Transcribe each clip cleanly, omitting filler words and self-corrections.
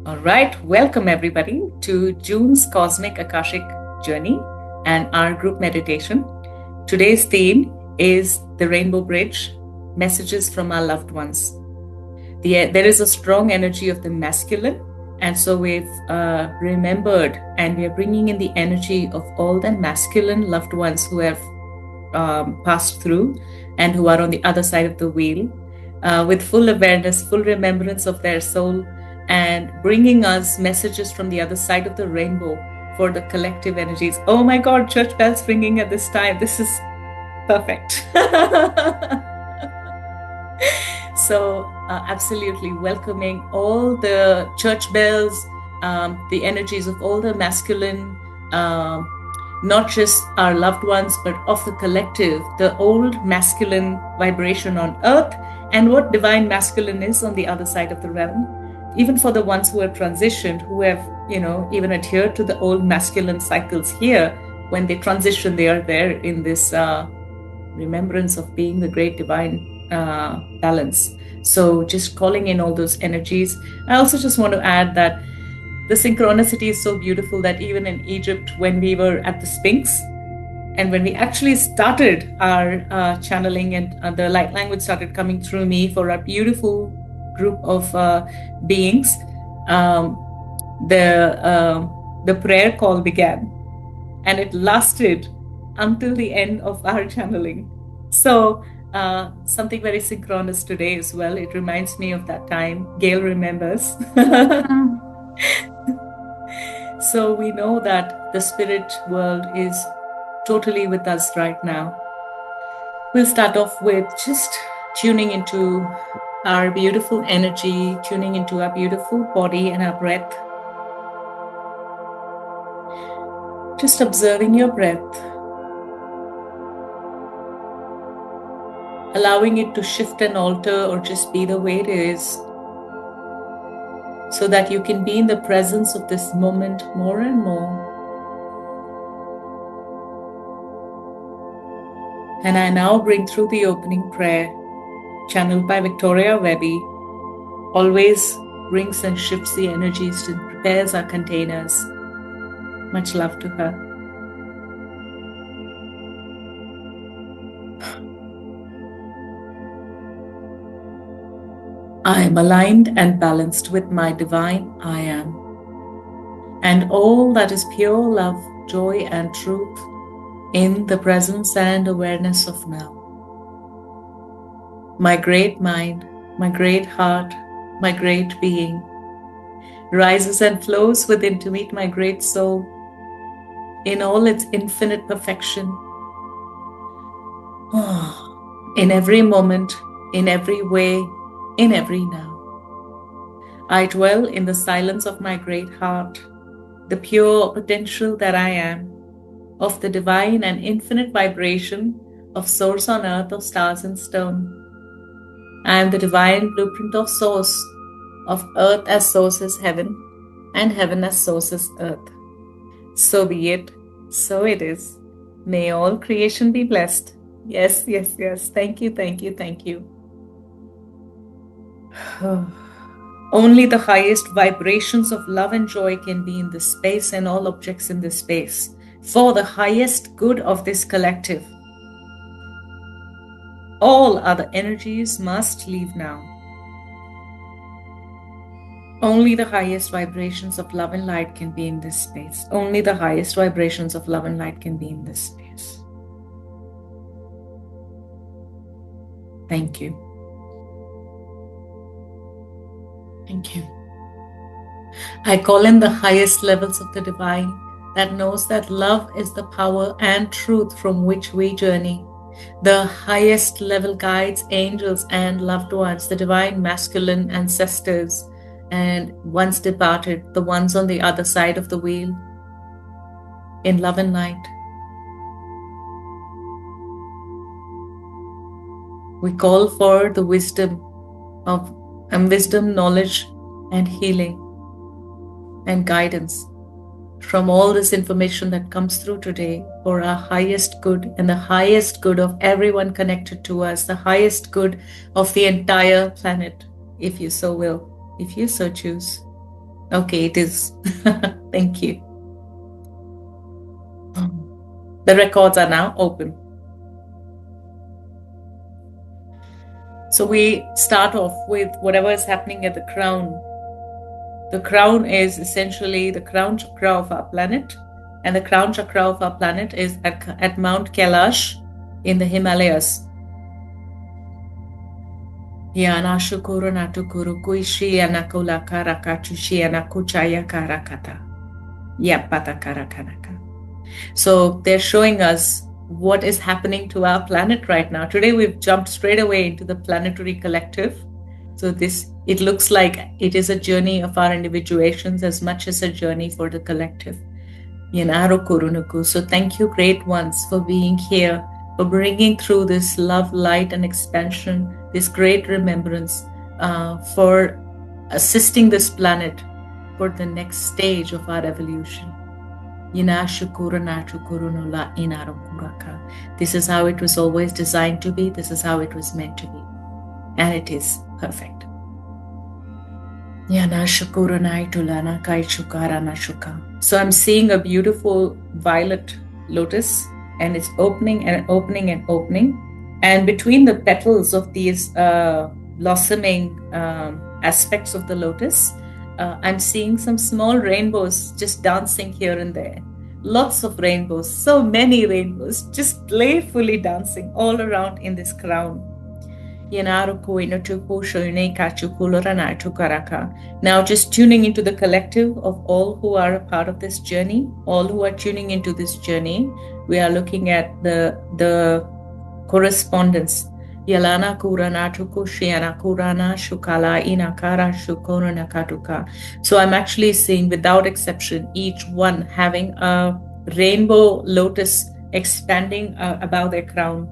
All right, welcome everybody to June's Cosmic Akashic Journey and our group meditation. Today's theme is the Rainbow Bridge, messages from our loved ones. There is a strong energy of the masculine, and so we've remembered and we are bringing in the energy of all the masculine loved ones who have passed through and who are on the other side of the wheel with full awareness, full remembrance of their soul, and bringing us messages from the other side of the rainbow for the collective energies. Oh my God, church bells ringing at this time. This is perfect. So absolutely welcoming all the church bells, the energies of all the masculine, not just our loved ones, but of the collective, the old masculine vibration on earth, and what divine masculine is on the other side of the realm. Even for the ones who have transitioned, who have, even adhered to the old masculine cycles here, when they transition, they are there in this remembrance of being the great divine balance. So just calling in all those energies. I also just want to add that the synchronicity is so beautiful that even in Egypt, when we were at the Sphinx, and when we actually started our channeling and the light language started coming through me for our beautiful group of beings, the prayer call began, and it lasted until the end of our channeling. So something very synchronous today as well. It reminds me of that time. Gail remembers. So we know that the spirit world is totally with us right now. We'll start off with just tuning into our beautiful energy, tuning into our beautiful body and our breath. Just observing your breath, allowing it to shift and alter or just be the way it is, so that you can be in the presence of this moment more and more. And I now bring through the opening prayer, channeled by Victoria Webby, always brings and shifts the energies and prepares our containers. Much love to her. I am aligned and balanced with my divine I am, and all that is pure love, joy, and truth in the presence and awareness of now. My great mind, my great heart, my great being rises and flows within to meet my great soul in all its infinite perfection. In every moment, in every way, in every now. I dwell in the silence of my great heart, the pure potential that I am, of the divine and infinite vibration of source on earth of stars and stone. I am the divine blueprint of source, of earth as source is heaven, and heaven as source is earth. So be it, so it is. May all creation be blessed. Yes, yes, yes. Thank you, thank you, thank you. Only the highest vibrations of love and joy can be in this space and all objects in this space, for the highest good of this collective. All other energies must leave now. Only the highest vibrations of love and light can be in this space. Only the highest vibrations of love and light can be in this space. Thank you. Thank you. I call in the highest levels of the divine that knows that love is the power and truth from which we journey. The highest level guides, angels, and loved ones, the divine masculine ancestors, and once departed, the ones on the other side of the wheel, in love and light. We call for the wisdom, knowledge, and healing, and guidance from all this information that comes through today for our highest good and the highest good of everyone connected to us, the highest good of the entire planet, if you so will, if you so choose. Okay, it is. Thank you. The records are now open. So we start off with whatever is happening at the crown. The crown is essentially the crown chakra of our planet. And the crown chakra of our planet is at Mount Kailash in the Himalayas. Yana shukuru natukuru kuishi anakula karakatushi anakuchaya karakata. Yapata karakanaka. So they're showing us what is happening to our planet right now. Today we've jumped straight away into the planetary collective. So it looks like it is a journey of our individuations as much as a journey for the collective. So thank you, great ones, for being here, for bringing through this love, light, and expansion, this great remembrance, for assisting this planet for the next stage of our evolution. This is how it was always designed to be. This is how it was meant to be. And it is perfect. So I'm seeing a beautiful violet lotus, and it's opening and opening and opening. And between the petals of these blossoming aspects of the lotus, I'm seeing some small rainbows just dancing here and there. Lots of rainbows, so many rainbows, just playfully dancing all around in this crown. Now just tuning into the collective of all who are a part of this journey, all who are tuning into this journey, we are looking at the correspondence. Yalana kurana tukushiana kurana shukala inakara shukorana katuka. So I'm actually seeing, without exception, each one having a rainbow lotus expanding above their crown.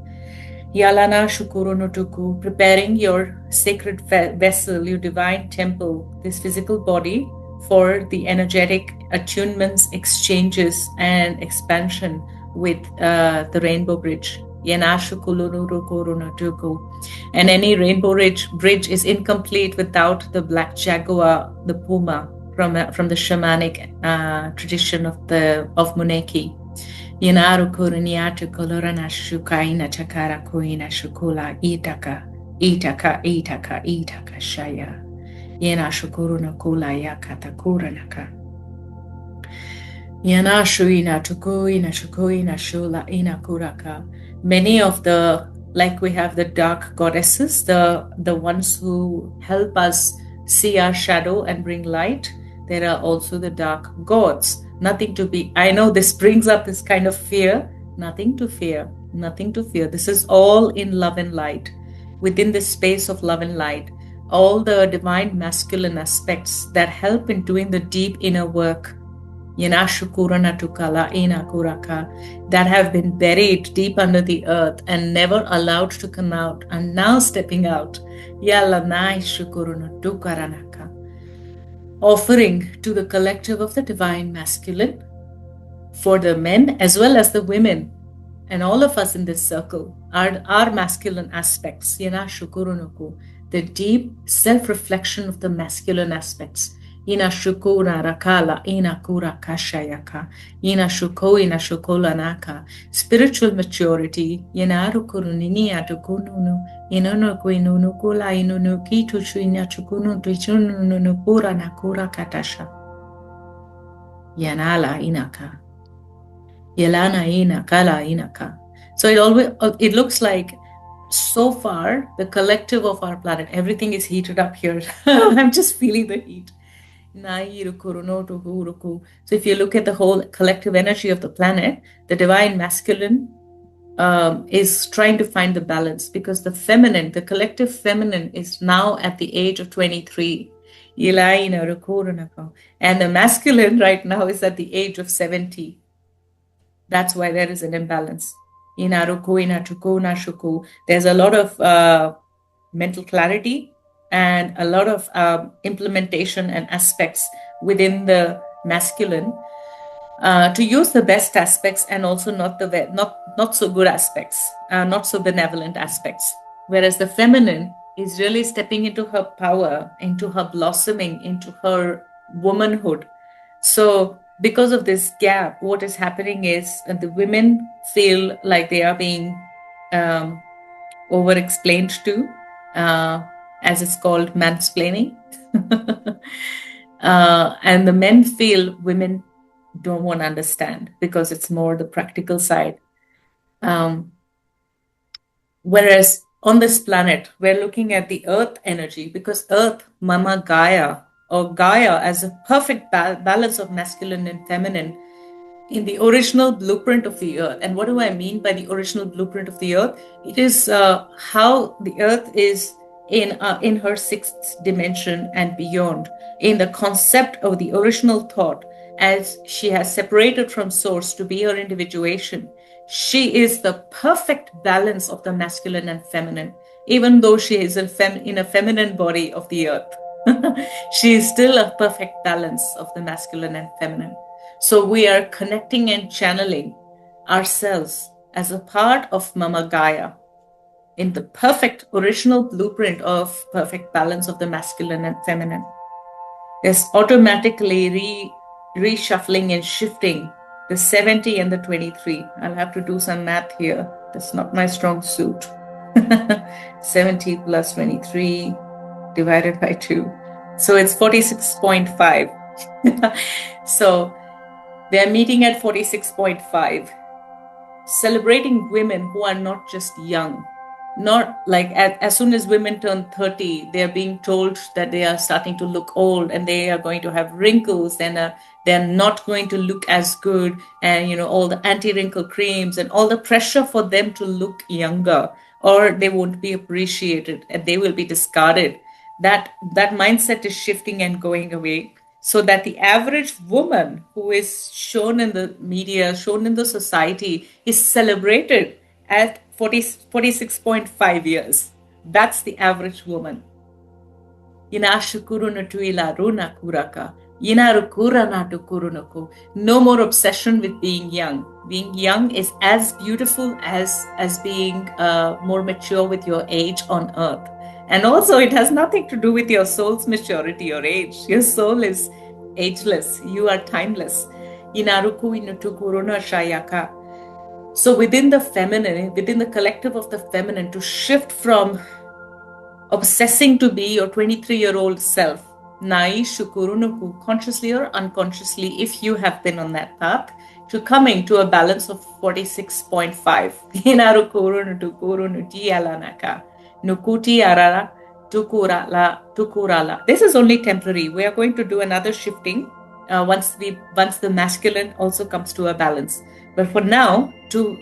Yalana shukurunutuku, preparing your sacred vessel, your divine temple, this physical body, for the energetic attunements, exchanges, and expansion with the rainbow bridge. And any rainbow bridge is incomplete without the black jaguar, the puma, from the shamanic tradition of Muneki. Yanaru kolorana shukaina chakara kuina shukula itaka shaya. Yana shukuruna kula yakata kuranaka. Yana shuina tukuina shukuina shula ina kuraka. Many of like we have the dark goddesses, the ones who help us see our shadow and bring light. There are also the dark gods. Nothing to be, I know this brings up this kind of fear. Nothing to fear, nothing to fear. This is all in love and light. Within this space of love and light, all the divine masculine aspects that help in doing the deep inner work, that have been buried deep under the earth and never allowed to come out, and now stepping out. Offering to the collective of the divine masculine, for the men as well as the women, and all of us in this circle, our masculine aspects, the deep self-reflection of the masculine aspects. Ina shukura rakala, ina kura kashayaka, ina shuko, ina shukola naka, spiritual maturity, yanaru kurunini atukununu, inono kuinunu kula inunu kitu chuina chukunu tuchunu pura nakura katasha. Yanala inaka. Yelana ina kala inaka. So it looks like so far the collective of our planet, everything is heated up here. I'm just feeling the heat. So if you look at the whole collective energy of the planet, the divine masculine is trying to find the balance, because the feminine, the collective feminine, is now at the age of 23. And the masculine right now is at the age of 70. That's why there is an imbalance. There's a lot of mental clarity and a lot of implementation and aspects within the masculine to use the best aspects, and also not so good aspects, not so benevolent aspects. Whereas the feminine is really stepping into her power, into her blossoming, into her womanhood. So, because of this gap, what is happening is the women feel like they are being um, over explained to, as it's called mansplaining. And the men feel women don't want to understand because it's more the practical side. Um, Whereas on this planet, we're looking at the earth energy because earth, Mama Gaia, or Gaia as a perfect balance of masculine and feminine in the original blueprint of the earth. And what do I mean by the original blueprint of the earth? It is how the earth is in her sixth dimension and beyond, in the concept of the original thought, as she has separated from source to be her individuation. She is the perfect balance of the masculine and feminine, even though she is in a feminine body of the earth. She is still a perfect balance of the masculine and feminine. So we are connecting and channeling ourselves as a part of Mama Gaia in the perfect original blueprint of perfect balance of the masculine and feminine. There's automatically reshuffling and shifting the 70 and the 23. I'll have to do some math here. That's not my strong suit. 70 plus 23 divided by 2. So it's 46.5. So they're meeting at 46.5, celebrating women who are not just young. Not like as soon as women turn 30, they're being told that they are starting to look old and they are going to have wrinkles and they're not going to look as good. And, all the anti-wrinkle creams and all the pressure for them to look younger, or they won't be appreciated and they will be discarded. That mindset is shifting and going away, so that the average woman who is shown in the media, shown in the society, is celebrated at 46.5 years. That's the average woman. No more obsession with being young. Being young is as beautiful as being more mature with your age on earth. And also, it has nothing to do with your soul's maturity or age. Your soul is ageless. You are timeless. So within the feminine, within the collective of the feminine, to shift from obsessing to be your 23-year-old self, consciously or unconsciously, if you have been on that path, to coming to a balance of 46.5. This is only temporary. We are going to do another shifting once the masculine also comes to a balance. But for now, to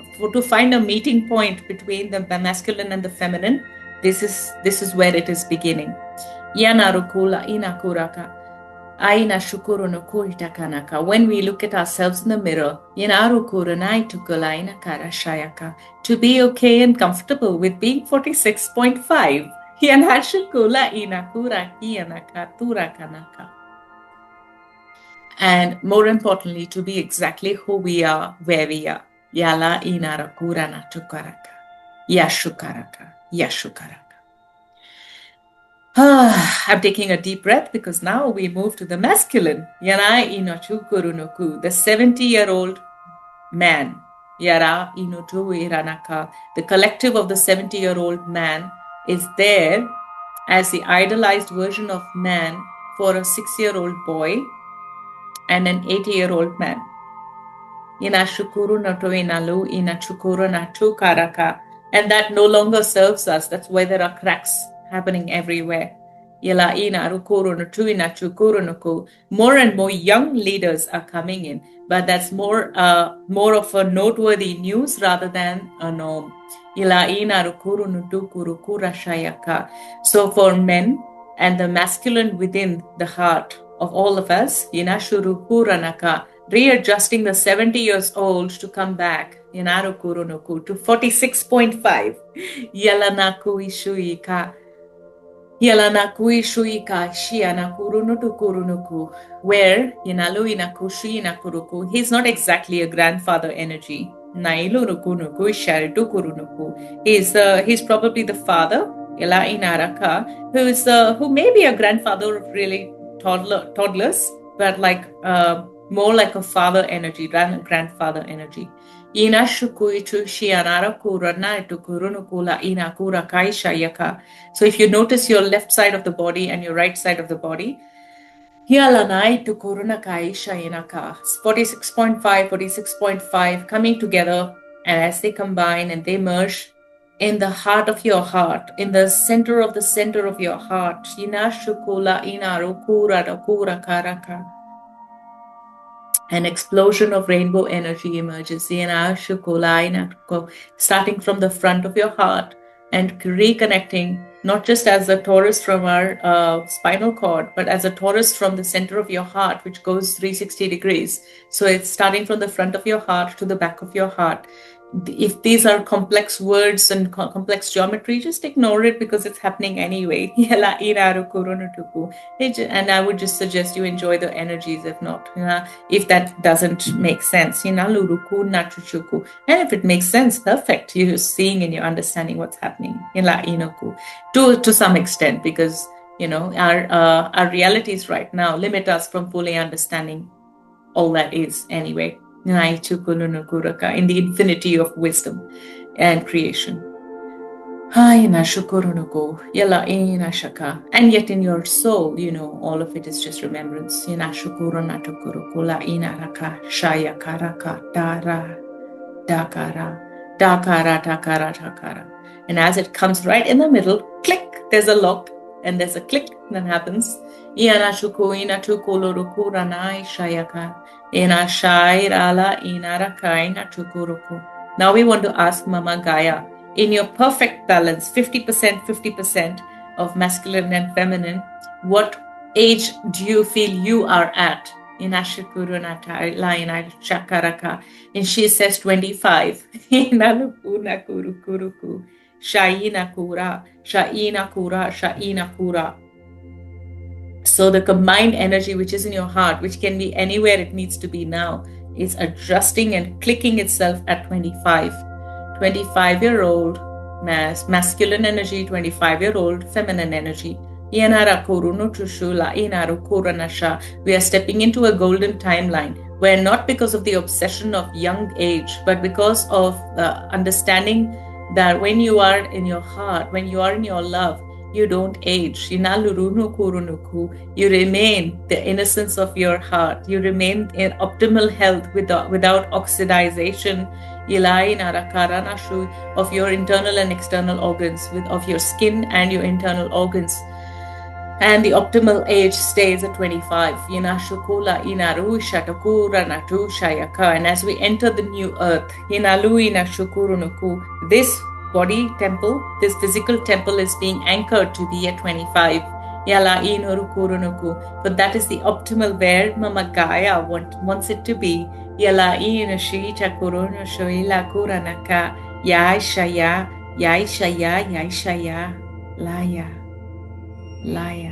find a meeting point between the masculine and the feminine, this is where it is beginning. When we look at ourselves in the mirror, to be okay and comfortable with being 46.5. And more importantly, to be exactly who we are, where we are. Yala inara kurana tukaraka. Yashukaraka. Yashukaraka. I'm taking a deep breath because now we move to the masculine. Yana inochu kurunuku, the 70-year-old man. Yara inotu iranaka. The collective of the 70-year-old man is there as the idolized version of man for a 6-year-old boy and an 80-year-old man. And that no longer serves us. That's why there are cracks happening everywhere. More and more young leaders are coming in, but that's more of a noteworthy news rather than a norm. So for men and the masculine within the heart of all of us, readjusting the 70 years old to come back to 46.5. Where he's not exactly a grandfather energy. He's probably the father, who may be a grandfather of really toddlers, but like more like a father energy than a grandfather energy. Ina shukuitu shianara kurana itukurunukula ina kura kaisha yaka. So if you notice your left side of the body and your right side of the body, Hialanai to Kuruna Kaisha Inaka, 46.5, 46.5 coming together, and as they combine and they merge in the heart of your heart, in the center of your heart, Inashukula Inarukura Rakura Karaka. An explosion of rainbow energy emerges, starting from the front of your heart and reconnecting, not just as a torus from our spinal cord, but as a torus from the center of your heart, which goes 360 degrees. So it's starting from the front of your heart to the back of your heart. If these are complex words and complex geometry, just ignore it because it's happening anyway. And I would just suggest you enjoy the energies if not, if that doesn't make sense. And if it makes sense, perfect. You're seeing and you're understanding what's happening to some extent, because our realities right now limit us from fully understanding all that is anyway. In the infinity of wisdom and creation. And yet in your soul, all of it is just remembrance. And as it comes right in the middle, click, there's a lock, and there's a click that happens. Now we want to ask Mama Gaia, in your perfect balance, 50%, 50% of masculine and feminine, what age do you feel you are at? And she says 25. Shaina kura, shaina kura, shaina kura. So the combined energy which is in your heart, which can be anywhere it needs to be now, is adjusting and clicking itself at 25. 25-year-old masculine energy, 25-year-old feminine energy. We are stepping into a golden timeline where, not because of the obsession of young age, but because of understanding that when you are in your heart, when you are in your love, you don't age. You remain the innocence of your heart. You remain in optimal health without oxidization of your internal and external organs, of your skin and your internal organs. And the optimal age stays at 25. And as we enter the new earth, this body temple, this physical temple is being anchored to be at 25. But that is the optimal where Mama Gaia wants it to be. Laya.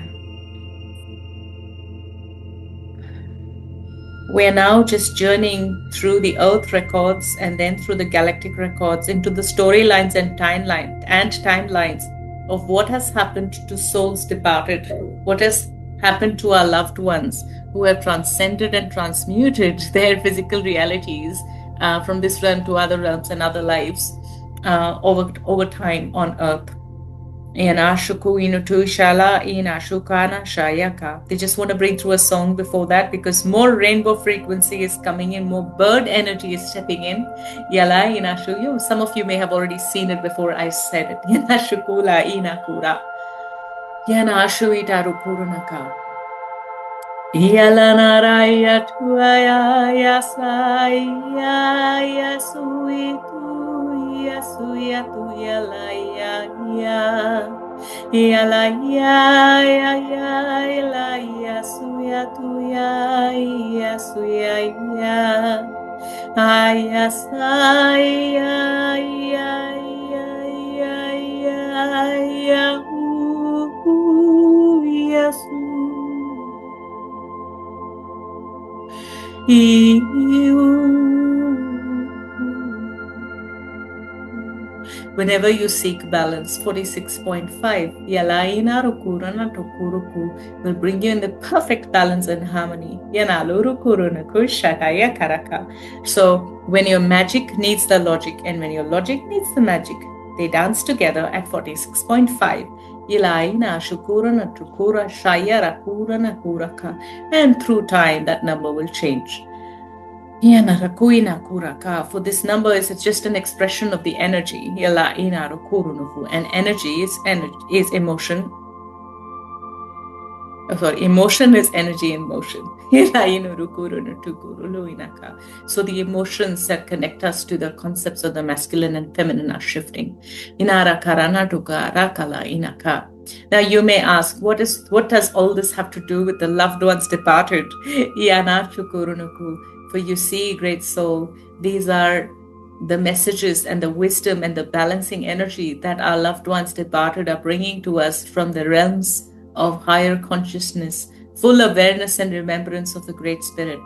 We're now just journeying through the Earth records and then through the galactic records into the storylines and timelines of what has happened to souls departed, what has happened to our loved ones who have transcended and transmuted their physical realities from this realm to other realms and other lives over time on Earth. They just want to bring through a song before that, because more rainbow frequency is coming in, more bird energy is stepping in. Some of you may have already seen it before I said it. Yalanaraya tuaya yasaya yasuitu yasuya tuyalaya ya yalaya ya ya yasuya tuya yasuya ya ayasaya ya ya ya yasu. Whenever you seek balance, 46.5, Yalaina Rukurana Tokuruku will bring you in the perfect balance and harmony. Yanaluru Kurunuku Shataya Karaka. So when your magic needs the logic and when your logic needs the magic, they dance together at 46.5. Ilaina Shukurana Tukura Shaya Rakurana Kuraka. And through time that number will change. For this number is just an expression of the energy. And energy is emotion. Emotion is energy in motion. So the emotions that connect us to the concepts of the masculine and feminine are shifting. Now you may ask, what does all this have to do with the loved ones departed? For you see, great soul, these are the messages and the wisdom and the balancing energy that our loved ones departed are bringing to us from the realms of higher consciousness, full awareness and remembrance of the Great Spirit.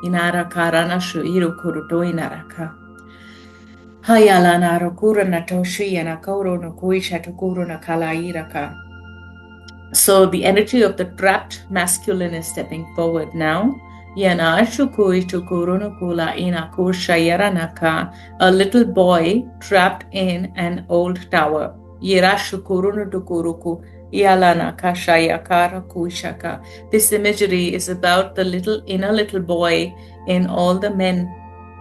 Inara karana shuiru kuruto inaraka. Hayalana rokura natoshi yanakauro no kuisha tokuro nakalairaka. So the energy of the trapped masculine is stepping forward now. A little boy trapped in an old tower. This imagery is about the inner little boy in all the men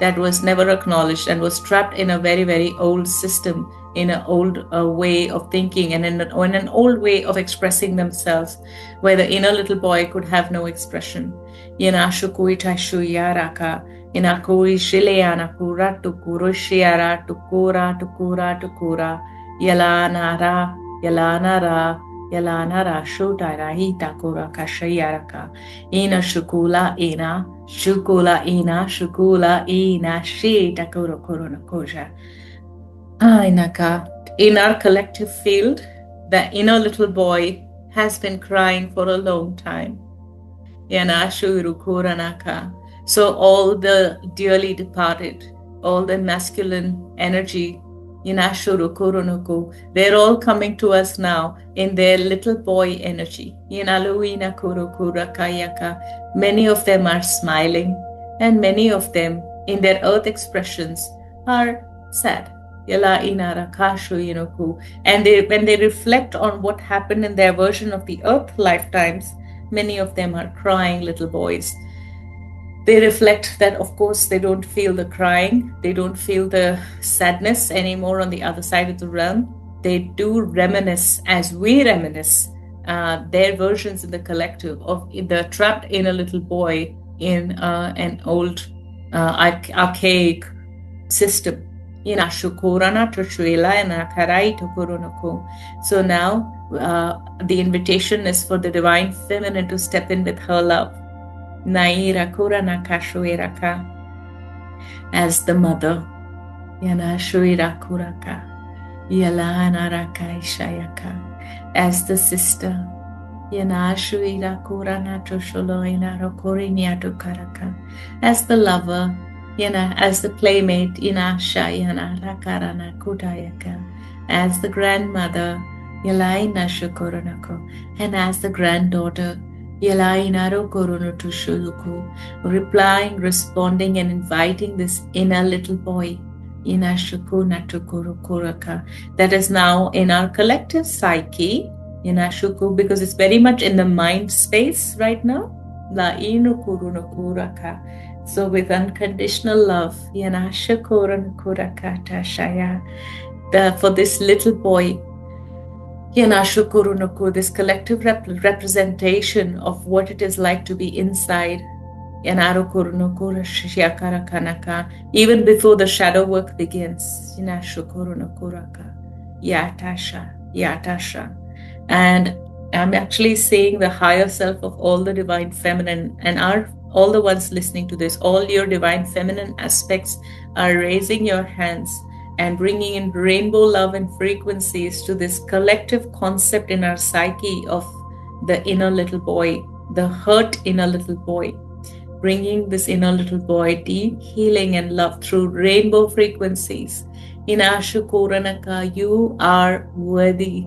that was never acknowledged and was trapped in a very, very old system, in an old way of thinking and in an old way of expressing themselves, where the inner little boy could have no expression. Inakui shileana kura tukuru shiara tukura tukura tukura yalana ra shutara hitakura kashayaraka ina shukula ina shi takura korona koja. In our collective field, the inner little boy has been crying for a long time. So all the dearly departed, all the masculine energy, they're all coming to us now in their little boy energy. Many of them are smiling, and many of them in their earth expressions are sad. And when they reflect on what happened in their version of the earth lifetimes, many of them are crying little boys. They reflect that, of course, they don't feel the crying. They don't feel the sadness anymore on the other side of the realm. They do reminisce, as we reminisce, their versions in the collective of the trapped inner little boy in an old archaic system. So now the invitation is for the divine feminine to step in with her love. As the mother, as the sister, as the lover, as the playmate, as the grandmother, and as the granddaughter, replying, responding, and inviting this inner little boy that is now in our collective psyche, because it's very much in the mind space right now. So with unconditional love, for this little boy, this collective representation of what it is like to be inside, even before the shadow work begins. And I'm actually saying the higher self of all the divine feminine and all the ones listening to this, all your divine feminine aspects are raising your hands and bringing in rainbow love and frequencies to this collective concept in our psyche of the inner little boy, the hurt inner little boy, bringing this inner little boy deep healing and love through rainbow frequencies. Inashukuranaka, you are worthy.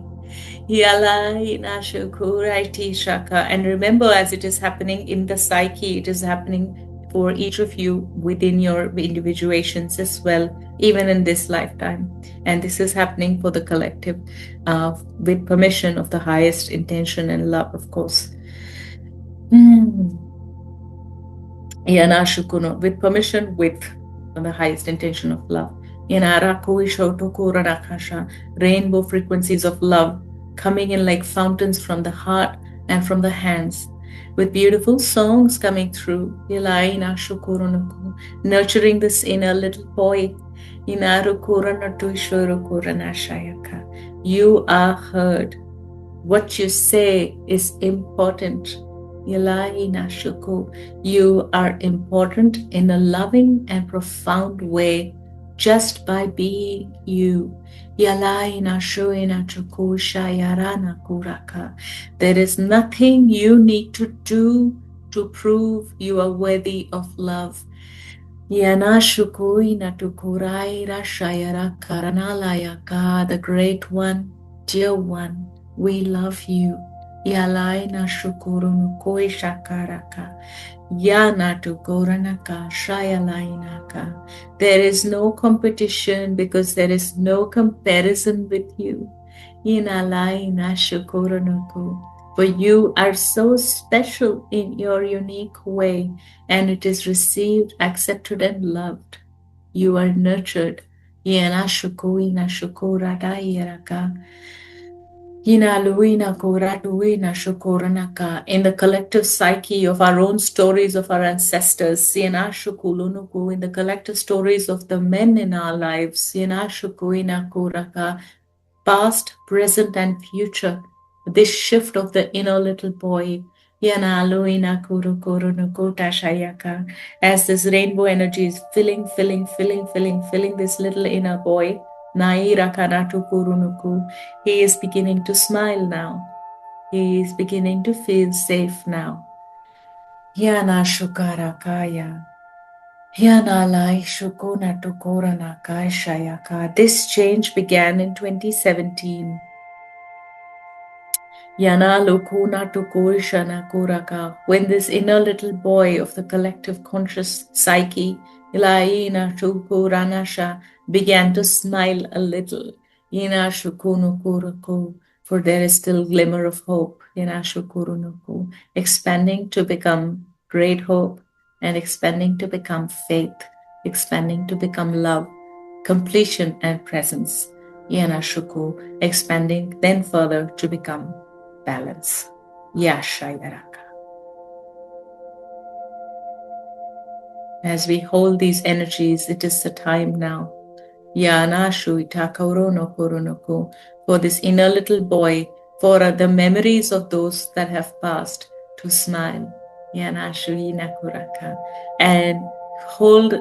Yala inashukuraiti shaka. And remember, as it is happening in the psyche, it is happening for each of you within your individuations as well, even in this lifetime. And this is happening for the collective with permission of the highest intention and love, of course. Yanashukuno, with permission, with the highest intention of love. Rainbow frequencies of love coming in like fountains from the heart and from the hands, with beautiful songs coming through. Nurturing this inner little boy. You are heard. What you say is important. You are important in a loving and profound way just by being you. There is nothing you need to do to prove you are worthy of love. The great one, dear one, we love you. Yalaina shukurunu koi shakaraka. Yana to goranaka shayalainaka. There is no competition because there is no comparison with you. Inalaina shukurunuku. For you are so special in your unique way, and it is received, accepted, and loved. You are nurtured. Yana shukuina shukuradayiraka. In the collective psyche of our own stories of our ancestors, in the collective stories of the men in our lives, past, present, and future, this shift of the inner little boy, as this rainbow energy is filling this little inner boy. He is beginning to smile now. He is beginning to feel safe now. Yana shukarakaya. This change began in 2017. When this inner little boy of the collective conscious psyche began to smile a little. For there is still glimmer of hope. Expanding to become great hope, and expanding to become faith, expanding to become love, completion, and presence. Expanding then further to become balance. Yashayaraka. As we hold these energies, it is the time now. Yanashu itakaurono koronoko. For this inner little boy, for the memories of those that have passed, to smile. Yanashu inakuraka. And hold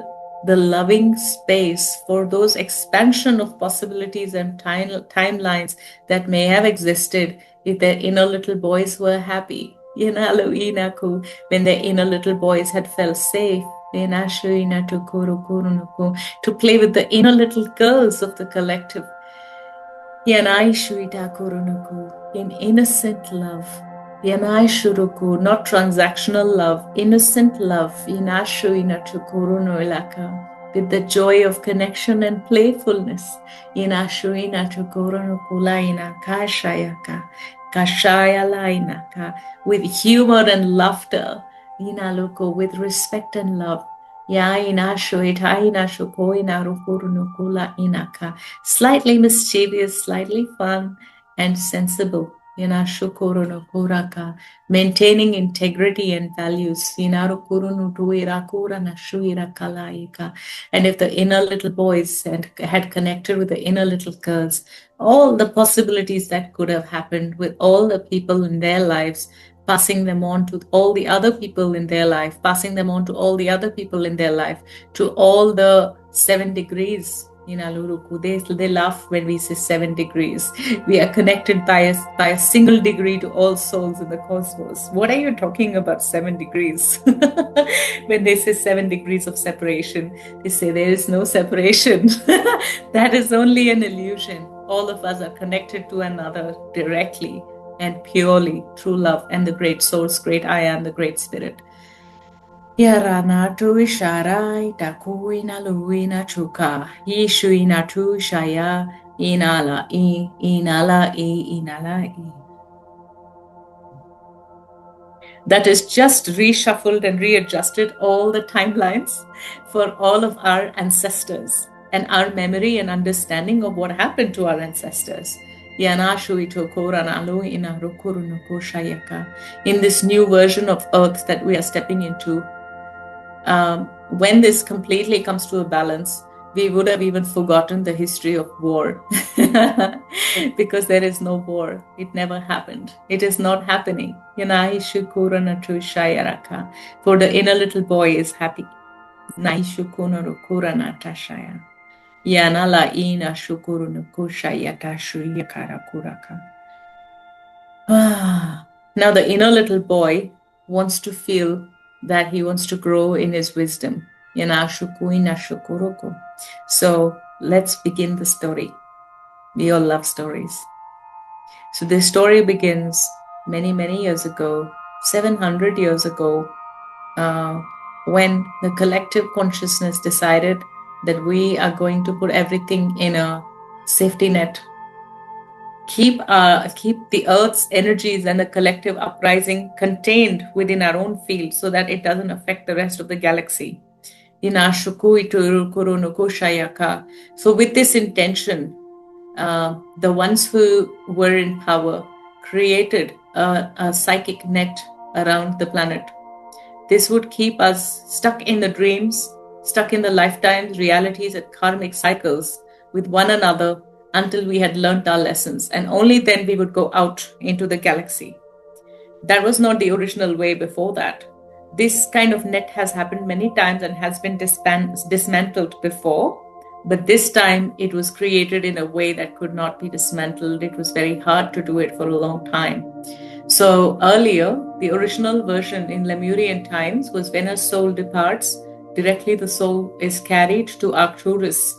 the loving space for those expansion of possibilities and timelines that may have existed if their inner little boys were happy. When their inner little boys had felt safe. To play with the inner little girls of the collective. In innocent love. Not transactional love, innocent love. With the joy of connection and playfulness. With humor and laughter. With respect and love. Slightly mischievous, slightly fun, and sensible. Maintaining integrity and values. And if the inner little boys had connected with the inner little girls, all the possibilities that could have happened with all the people in their lives, passing them on to all the other people in their life, passing them on to all the other people in their life, to all the 7 degrees. They laugh when we say 7 degrees. We are connected by a single degree to all souls in the cosmos. What are you talking about 7 degrees? When they say 7 degrees of separation, they say there is no separation. That is only an illusion. All of us are connected to another directly and purely through love and the great source, great I am, the great spirit. Yarana tu isharai takuina luina chuka. Ishuina tu shaya inala inala I. That is just reshuffled and readjusted all the timelines for all of our ancestors and our memory and understanding of what happened to our ancestors. In this new version of Earth that we are stepping into, when this completely comes to a balance, we would have even forgotten the history of war because there is no war. It never happened. It is not happening. For the inner little boy is happy. Now the inner little boy wants to feel that he wants to grow in his wisdom. So let's begin the story. We all love stories. So this story begins many, many years ago, 700 years ago, when the collective consciousness decided that we are going to put everything in a safety net, keep the Earth's energies and the collective uprising contained within our own field so that it doesn't affect the rest of the galaxy. So with this intention, the ones who were in power created a psychic net around the planet. This would keep us stuck in the dreams, stuck in the lifetimes, realities, and karmic cycles with one another until we had learned our lessons, and only then we would go out into the galaxy. That was not the original way before that. This kind of net has happened many times and has been dismantled before, but this time it was created in a way that could not be dismantled. It was very hard to do it for a long time. So earlier, the original version in Lemurian times was when a soul departs, directly the soul is carried to Arcturus.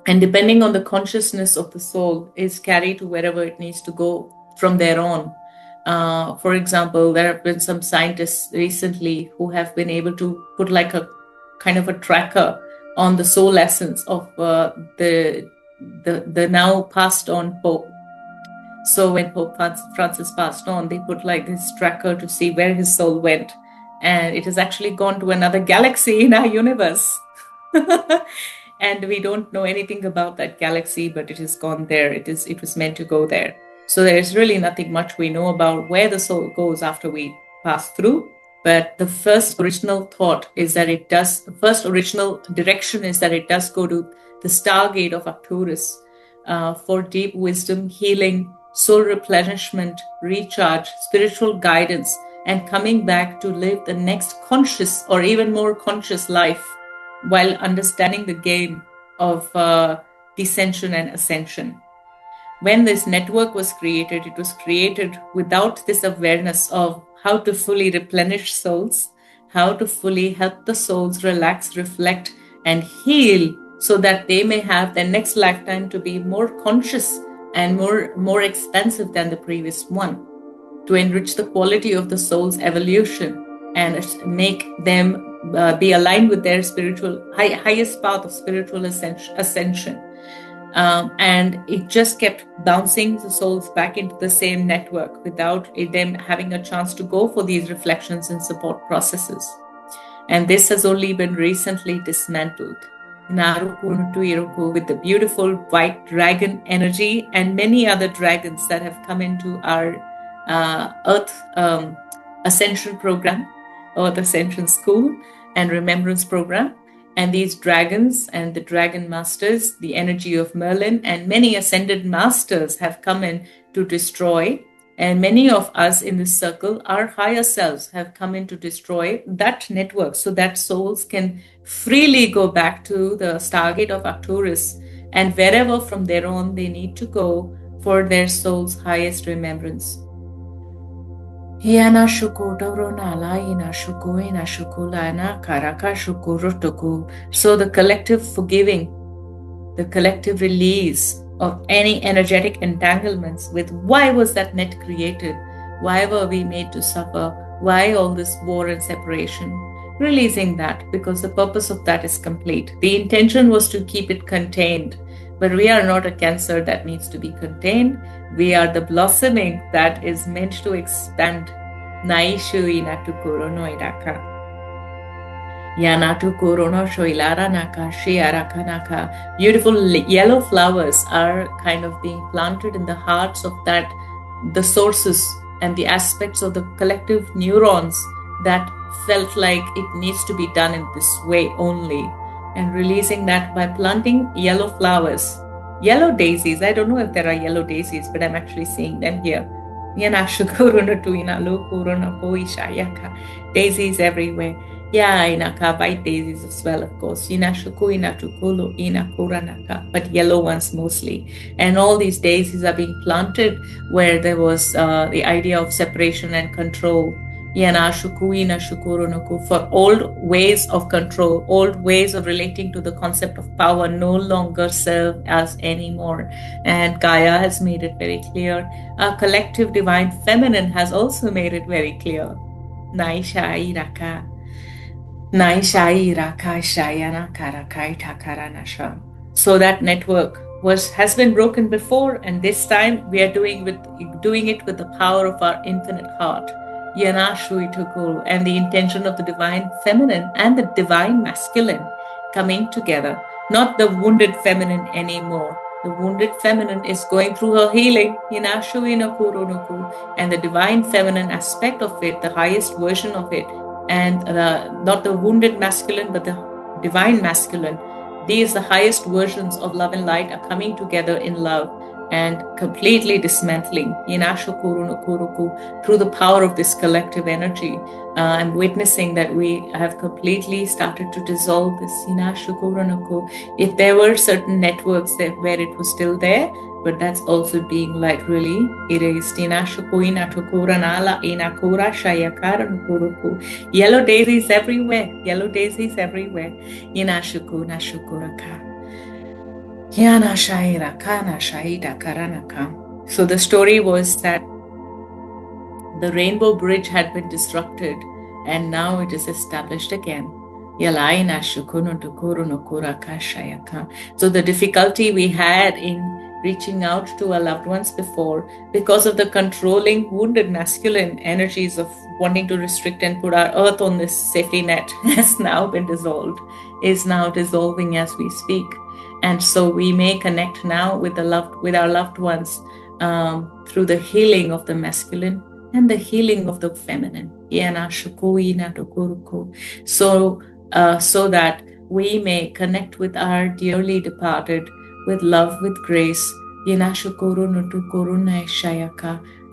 And depending on the consciousness of the soul, is carried to wherever it needs to go from there on. For example, there have been some scientists recently who have been able to put like a kind of a tracker on the soul essence of the now passed on Pope. So when Pope Francis passed on, they put like this tracker to see where his soul went, and it has actually gone to another galaxy in our universe. And we don't know anything about that galaxy, but it has gone there. It was meant to go there. So there's really nothing much we know about where the soul goes after we pass through. But the first original thought is that the first original direction is that it does go to the stargate of Arcturus for deep wisdom, healing, soul replenishment, recharge, spiritual guidance, and coming back to live the next conscious or even more conscious life while understanding the game of descension and ascension. When this network was created, it was created without this awareness of how to fully replenish souls, how to fully help the souls relax, reflect, and heal so that they may have their next lifetime to be more conscious and more expansive than the previous one, to enrich the quality of the soul's evolution and make them be aligned with their highest path of spiritual ascension. And it just kept bouncing the souls back into the same network without them having a chance to go for these reflections and support processes. And this has only been recently dismantled. With the beautiful white dragon energy and many other dragons that have come into our Earth Ascension program, Earth Ascension School and Remembrance program. And these dragons and the dragon masters, the energy of Merlin, and many ascended masters have come in to destroy. And many of us in this circle, our higher selves, have come in to destroy that network so that souls can freely go back to the stargate of Arcturus and wherever from there on they need to go for their soul's highest remembrance. Yana shukotoro nala ina shuko ina shukulana karaka shukorotoku. So the collective forgiving, the collective release of any energetic entanglements with why was that net created? Why were we made to suffer? Why all this war and separation? Releasing that because the purpose of that is complete. The intention was to keep it contained, but we are not a cancer that needs to be contained. We are the blossoming that is meant to expand. Naishu inatukuro noidaka. Yanatu Korono Shoilara Naka Shiaraka Naka. Beautiful yellow flowers are kind of being planted in the hearts of that, the sources and the aspects of the collective neurons that felt like it needs to be done in this way only. And releasing that by planting yellow flowers, yellow daisies. I don't know if there are yellow daisies, but I'm actually seeing them here. Daisies everywhere. Yeah, inaka white daisies as well, of course. Inashuku, inatukulu, inakuranaka, but yellow ones mostly. And all these daisies are being planted where there was the idea of separation and control. Yanashuku, inashukurunuku, for old ways of control, old ways of relating to the concept of power no longer serve us anymore. And Gaia has made it very clear. Our collective divine feminine has also made it very clear. Naisha iraka. So that network has been broken before, and this time we are doing it with the power of our infinite heart. And the intention of the divine feminine and the divine masculine coming together, not the wounded feminine anymore. The wounded feminine is going through her healing, and the divine feminine aspect of it, the highest version of it, and not the wounded masculine, but the divine masculine. These, the highest versions of love and light, are coming together in love and completely dismantling through the power of this collective energy. I'm witnessing that we have completely started to dissolve this. If there were certain networks where it was still there, but that's also being like really erased. Yellow daisies everywhere. Yellow daisies everywhere. So the story was that the rainbow bridge had been disrupted and now it is established again. So the difficulty we had in reaching out to our loved ones before, because of the controlling wounded masculine energies of wanting to restrict and put our earth on this safety net, has now been dissolved, is now dissolving as we speak. And so we may connect now with our loved ones through the healing of the masculine and the healing of the feminine. So that we may connect with our dearly departed with love, with grace,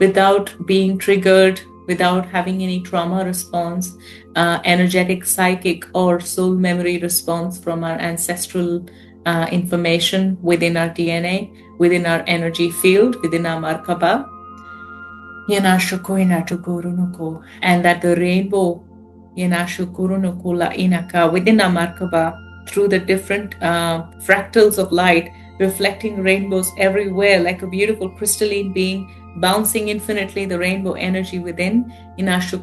without being triggered, without having any trauma response, energetic, psychic, or soul memory response from our ancestral information within our DNA, within our energy field, within our Markaba. And that the rainbow within our Markaba, through the different fractals of light, reflecting rainbows everywhere, like a beautiful crystalline being, bouncing infinitely the rainbow energy within, that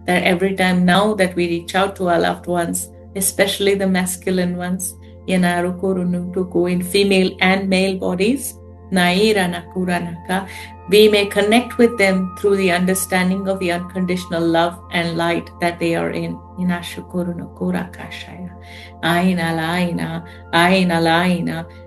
every time now that we reach out to our loved ones, especially the masculine ones, in female and male bodies, we may connect with them through the understanding of the unconditional love and light that they are in.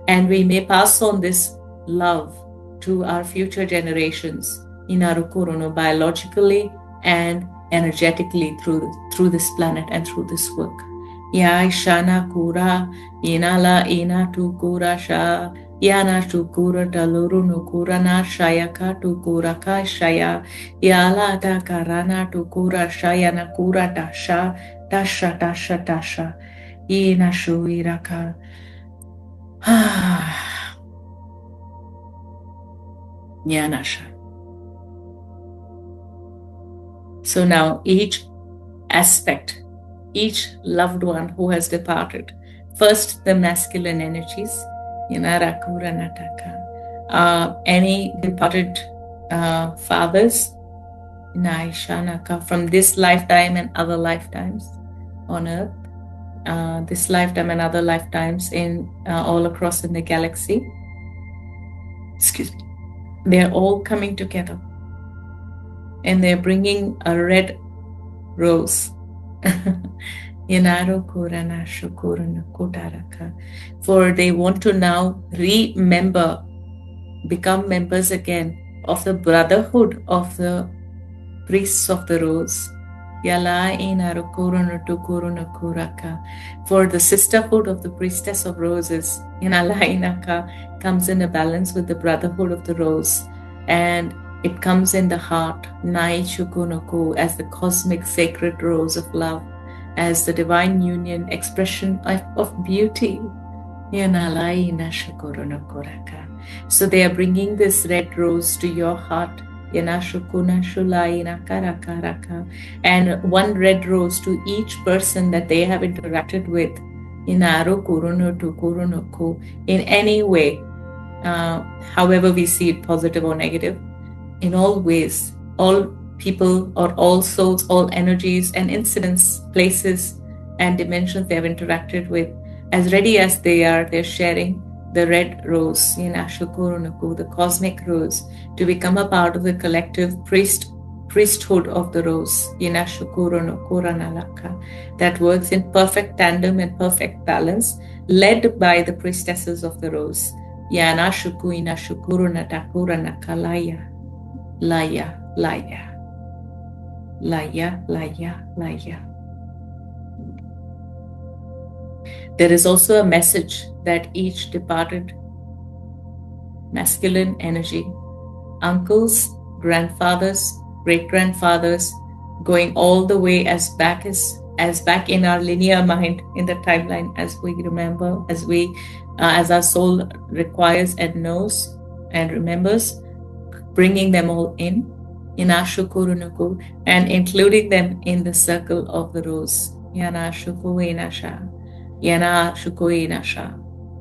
And we may pass on this love to our future generations, biologically and energetically through this planet and through this work. Ya shana kura inala ina tu kura sha yana tu kura daluru no kura na shaya ka tu kura ka shaya yala da karana tu kura shaya na kura dasha ina shuiraka. Yanasha. So now each aspect, each loved one who has departed, first the masculine energies, any departed fathers, from this lifetime and other lifetimes on earth, this lifetime and other lifetimes in all across in the galaxy. Excuse me. They're all coming together and they're bringing a red rose. For they want to now remember, become members again of the brotherhood of the priests of the rose. For the sisterhood of the priestess of roses comes in a balance with the brotherhood of the rose, and it comes in the heart, as the cosmic sacred rose of love, as the divine union expression of beauty. So they are bringing this red rose to your heart, and one red rose to each person that they have interacted with in any way, however we see it, positive or negative, in all ways, all people or all souls, all energies and incidents, places and dimensions they have interacted with, as ready as they are, they're sharing the red rose, the cosmic rose, to become a part of the collective priesthood of the rose, that works in perfect tandem and perfect balance, led by the priestesses of the rose. Laya, laya, laya, laya, laya. There is also a message that each departed masculine energy, uncles, grandfathers, great-grandfathers, going all the way as back in our linear mind, in the timeline, as we remember, as our soul requires and knows and remembers, bringing them all in Ashukurunuku, and including them in the circle of the rose. Yana Shukuinasha. Yana Shukuinasha.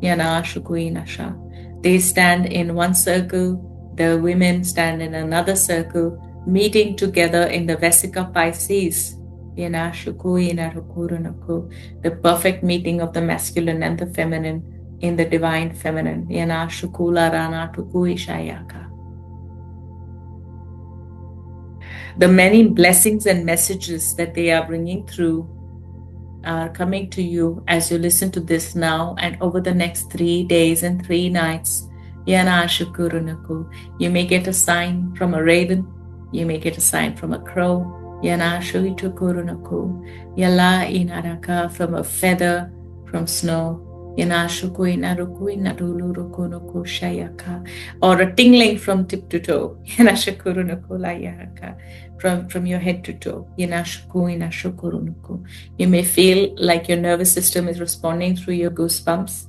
Yana Shukuinasha. They stand in one circle, the women stand in another circle, meeting together in the Vesica Pisces. Yana Shukuinarukurunuku, the perfect meeting of the masculine and the feminine in the divine feminine. Yana Shukula Rana Tukuishayaka. The many blessings and messages that they are bringing through are coming to you as you listen to this now and over the next 3 days and 3 nights. You may get a sign from a raven. You may get a sign from a crow. From a feather, from snow. Or a tingling from tip to toe. From your head to toe. You may feel like your nervous system is responding through your goosebumps.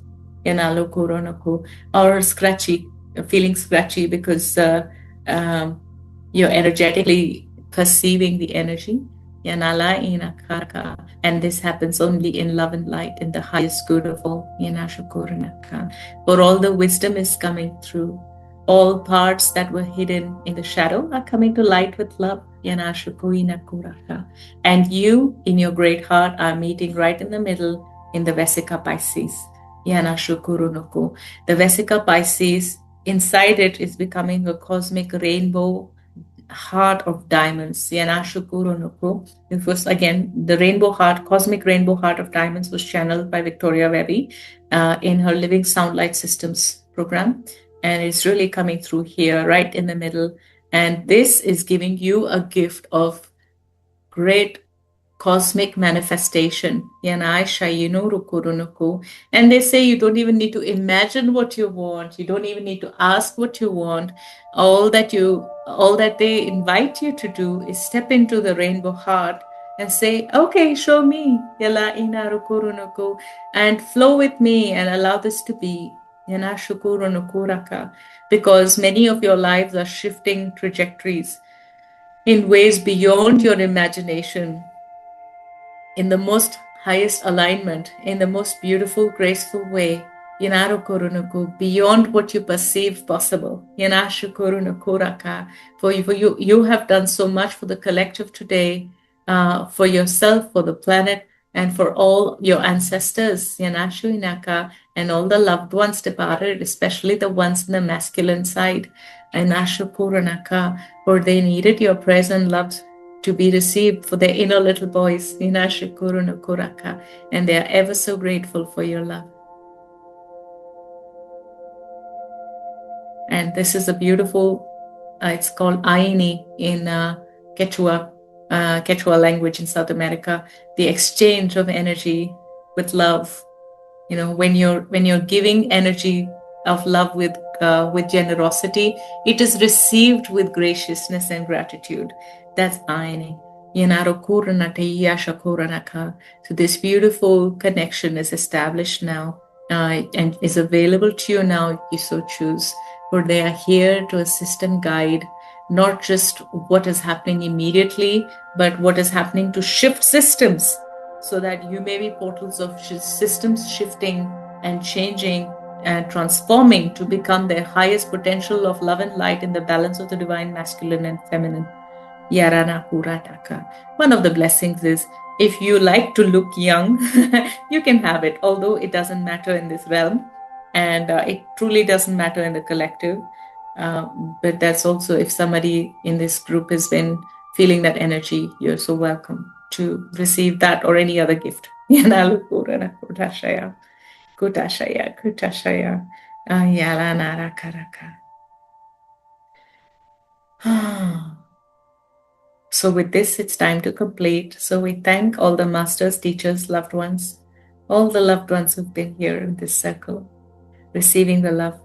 Or scratchy, feeling scratchy because you're energetically perceiving the energy. And this happens only in love and light, in the highest good of all. For all the wisdom is coming through. All parts that were hidden in the shadow are coming to light with love. And you, in your great heart, are meeting right in the middle in the Vesica Pisces. The Vesica Pisces, inside it is becoming a cosmic rainbow heart of diamonds. It was, again, the rainbow heart, cosmic rainbow heart of diamonds was channeled by Victoria Webby in her Living Sound Light Systems program. And it's really coming through here, right in the middle. And this is giving you a gift of great cosmic manifestation. And they say you don't even need to imagine what you want. You don't even need to ask what you want. All that they invite you to do is step into the rainbow heart and say, okay, show me, and flow with me and allow this to be. Because many of your lives are shifting trajectories. in ways beyond your imagination, in the most highest alignment, in the most beautiful, graceful way. Yinaru korunuku, beyond what you perceive possible. Yinashu korunukuraka. For you have done so much for the collective today, for yourself, for the planet, and for all your ancestors, Yanashu Inaka, and all the loved ones departed, especially the ones in the masculine side. Yanashu Puranaka, for they needed your present love to be received for their inner little boys, Ninashu Kuruna Kuraka, and they are ever so grateful for your love. And this is a beautiful, it's called Aini in Quechua language in South America, the exchange of energy with love. You know, when you're giving energy of love with generosity, it is received with graciousness and gratitude. That's Aini. So this beautiful connection is established now, and is available to you now if you so choose. For they are here to assist and guide not just what is happening immediately, but what is happening to shift systems, so that you may be portals of systems shifting and changing and transforming to become their highest potential of love and light in the balance of the divine masculine and feminine. Yarana Purataka. One of the blessings is, if you like to look young, you can have it, although it doesn't matter in this realm, and it truly doesn't matter in the collective. But that's also, if somebody in this group has been feeling that energy, you're so welcome to receive that or any other gift. Yanalu Purana Kutashaya. Kutashaya, Kutashaya. Yarana Karaka. So with this, it's time to complete. So we thank all the masters, teachers, loved ones, all the loved ones who've been here in this circle, receiving the love,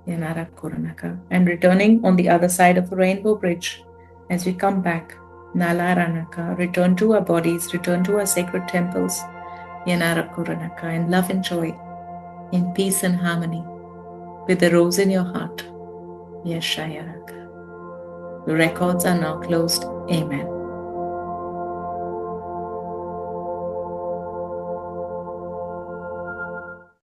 Yanara Koranaka, and returning on the other side of the rainbow bridge. As we come back, Nalaranaka, return to our bodies, return to our sacred temples, Yanara Koranaka, in love and joy, in peace and harmony, with the rose in your heart. Yeshayaraka. The records are now closed. Amen.